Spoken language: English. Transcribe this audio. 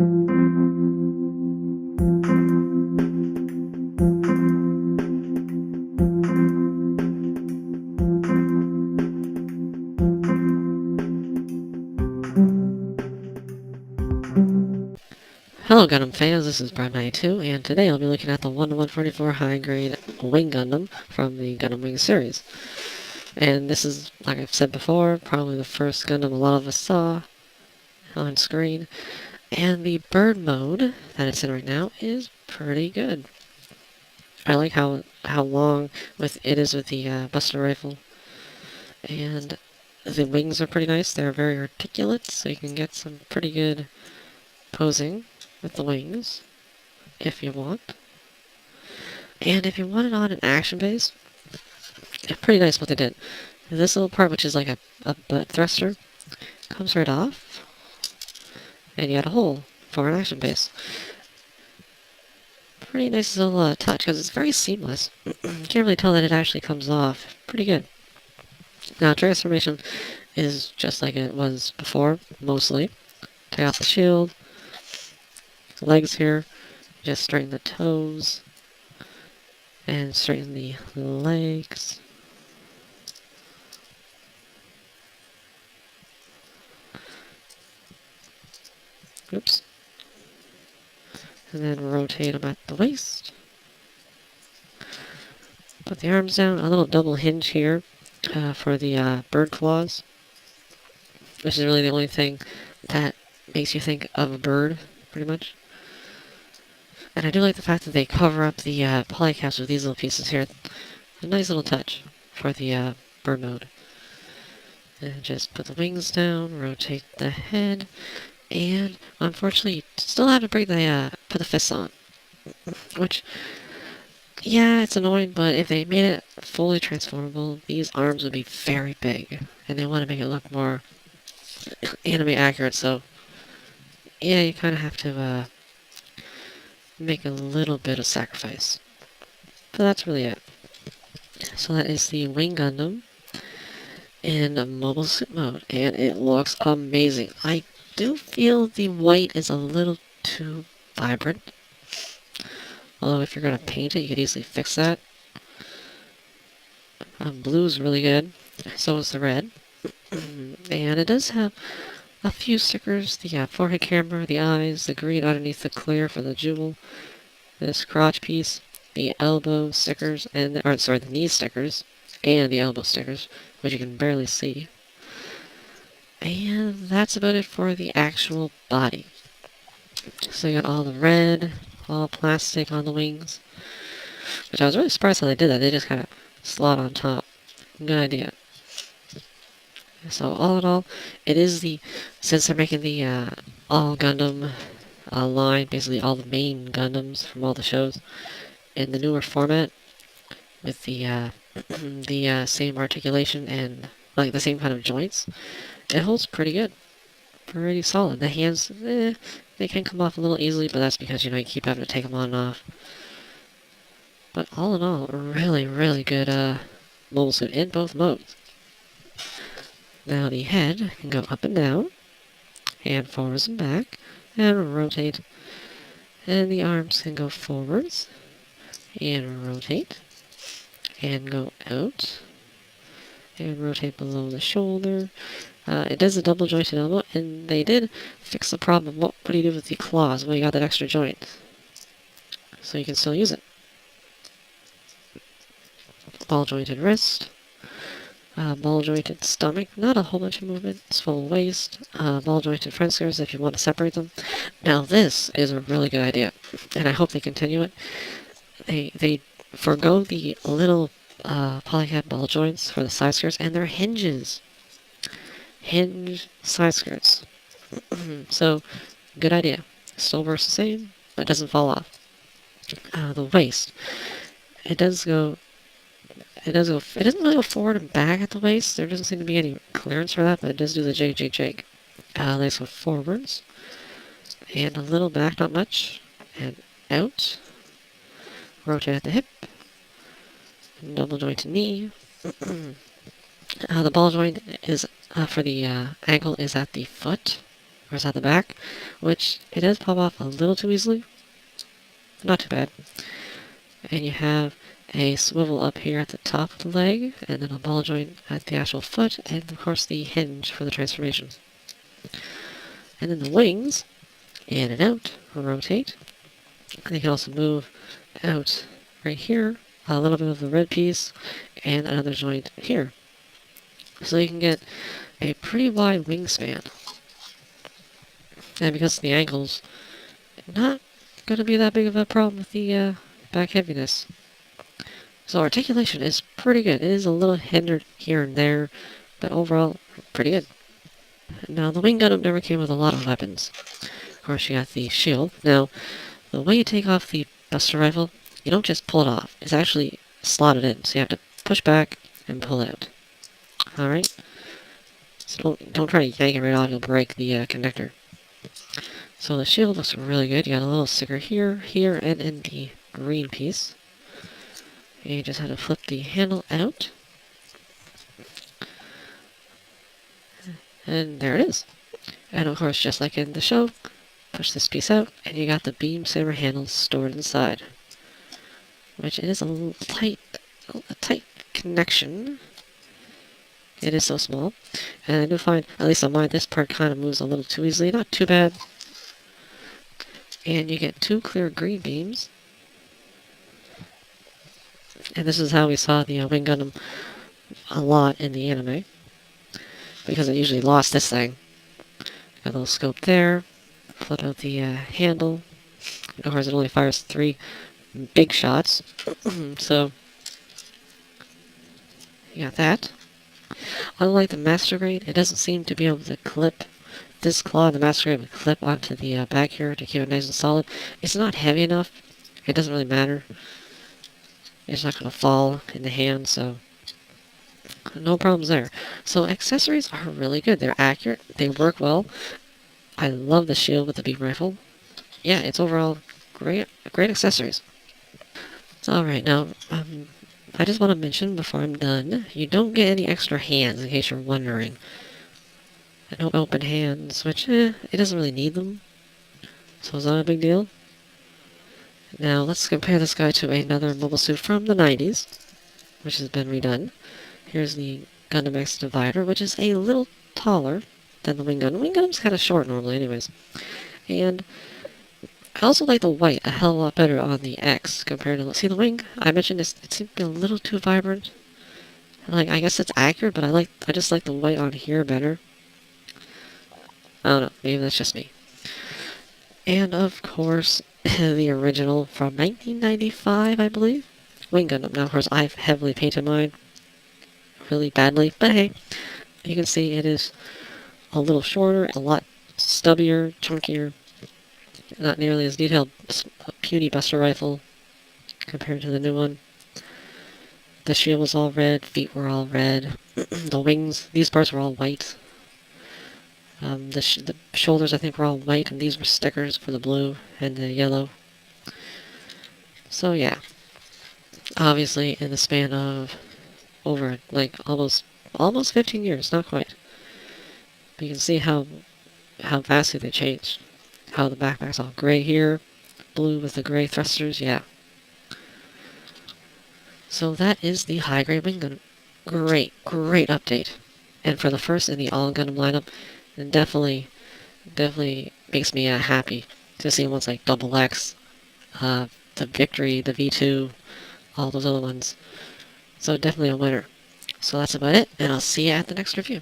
Hello Gundam fans, this is Brad92, and today I'll be looking at the 1-144 high grade Wing Gundam from the Gundam Wing series. And this is, like I've said before, probably the first Gundam a lot of us saw on screen. And the bird mode that it's in right now is pretty good. I like how long it is with the Buster rifle. And the wings are pretty nice, they're very articulate, so you can get some pretty good posing with the wings, if you want. And if you want it on an action base, it's pretty nice what they did. This little part, which is like a butt thruster, comes right off, and you had a hole for an action base. Pretty nice little touch, because it's very seamless. You can't really tell that it actually comes off. Pretty good. Now, transformation is just like it was before, mostly. Take off the shield, legs here, just straighten the toes, and straighten the legs. Oops. And then rotate them at the waist. Put the arms down, a little double hinge here for the bird claws, which is really the only thing that makes you think of a bird, pretty much. And I do like the fact that they cover up the polycaps with these little pieces here. A nice little touch for the bird mode. And just put the wings down, rotate the head, and unfortunately, you still have to bring put the fists on. Which, yeah, it's annoying, but if they made it fully transformable, these arms would be very big. And they want to make it look more anime accurate, so yeah, you kind of have to make a little bit of sacrifice. But that's really it. So that is the Wing Gundam in a mobile suit mode, and it looks amazing. I do feel the white is a little too vibrant. Although if you're going to paint it, you could easily fix that. Blue's really good. So is the red. And it does have a few stickers. The forehead camera, the eyes, the green underneath the clear for the jewel, this crotch piece, the elbow stickers, and the knee stickers, and the elbow stickers, which you can barely see. And that's about it for the actual body. So you got all the red, all plastic on the wings, which I was really surprised how they did that. They just kind of slot on top. Good idea. So all in all, it is since they're making the all Gundam line, basically all the main Gundams from all the shows, in the newer format, with the same articulation and like the same kind of joints, it holds pretty good. Pretty solid. The hands, they can come off a little easily, but that's because, you keep having to take them on and off. But all in all, really, really good mobile suit in both modes. Now the head can go up and down, and forwards and back, and rotate. And the arms can go forwards, and rotate, and go out, and rotate below the shoulder. It does a double jointed elbow, and they did fix the problem. What do you do with the claws when you got that extra joint? So you can still use it. Ball jointed wrist, ball jointed stomach, not a whole bunch of movement, it's full waist, ball jointed front skirts if you want to separate them. Now this is a really good idea, and I hope they continue it. They forgo the little polycap ball joints for the side skirts, and they're hinges. Hinge side skirts. So, good idea. Still works the same, but it doesn't fall off. The waist. It doesn't really go forward and back at the waist. There doesn't seem to be any clearance for that, but it does do the JJJ. Legs go forwards, and a little back, not much, and out. Rotate at the hip, double joint to knee. The ball joint is for the ankle is at the foot, course, at the back, which it does pop off a little too easily. Not too bad. And you have a swivel up here at the top of the leg, and then a ball joint at the actual foot, and of course the hinge for the transformation. And then the wings, in and out, rotate. And they can also move out right here, a little bit of the red piece, and another joint here. So you can get a pretty wide wingspan. And because of the ankles, not going to be that big of a problem with the back heaviness. So articulation is pretty good. It is a little hindered here and there, but overall, pretty good. Now, the Wing Gundam never came with a lot of weapons. Of course, you got the shield. Now, the way you take off the Buster Rifle, you don't just pull it off. It's actually slotted in, so you have to push back and pull out. Alright? So don't try to yank it right off, you'll break the connector. So the shield looks really good. You got a little sticker here, here, and in the green piece. And you just have to flip the handle out. And there it is. And of course, just like in the show, push this piece out, and you got the beam saber handle stored inside. Which is a tight connection. It is so small. And I do find, at least on mine, this part kind of moves a little too easily. Not too bad. And you get 2 clear green beams. And this is how we saw the Wing Gundam a lot in the anime. Because it usually lost this thing. Got a little scope there. Flip out the handle. Of course, it only fires 3 big shots. So, you got that. Unlike the Master Grade, it doesn't seem to be able to clip. This claw in the Master Grade would clip onto the back here to keep it nice and solid. It's not heavy enough. It doesn't really matter. It's not going to fall in the hand, so no problems there. So accessories are really good. They're accurate. They work well. I love the shield with the beam rifle. Yeah, it's overall great accessories. So, alright, now, I just want to mention before I'm done, you don't get any extra hands, in case you're wondering. No open hands, which, it doesn't really need them. So it's not a big deal. Now, let's compare this guy to another mobile suit from the 90s, which has been redone. Here's the Gundam X Divider, which is a little taller than the Wing Gundam. Wing Gundam's kind of short normally anyways. And I also like the white a hell of a lot better on the X compared to... See, the Wing, I mentioned it seemed to be a little too vibrant. Like, I guess it's accurate, but I just like the white on here better. I don't know, maybe that's just me. And, of course, the original from 1995, I believe. Wing Gundam. Now, of course, I've heavily painted mine really badly, but hey, you can see it is a little shorter, a lot stubbier, chunkier, not nearly as detailed, a puny Buster Rifle compared to the new one. The shield was all red, feet were all red, the wings, these parts were all white. The shoulders, I think, were all white, and these were stickers for the blue and the yellow. So, yeah. Obviously, in the span of over, like, almost 15 years, not quite. But you can see how vastly they changed. How the backpack's all gray here, blue with the gray thrusters, yeah. So that is the high-grade Wing Gundam. Great update. And for the first in the all-Gundam lineup, it definitely makes me happy to see ones like Double X, the Victory, the V2, all those other ones. So definitely a winner. So that's about it, and I'll see you at the next review.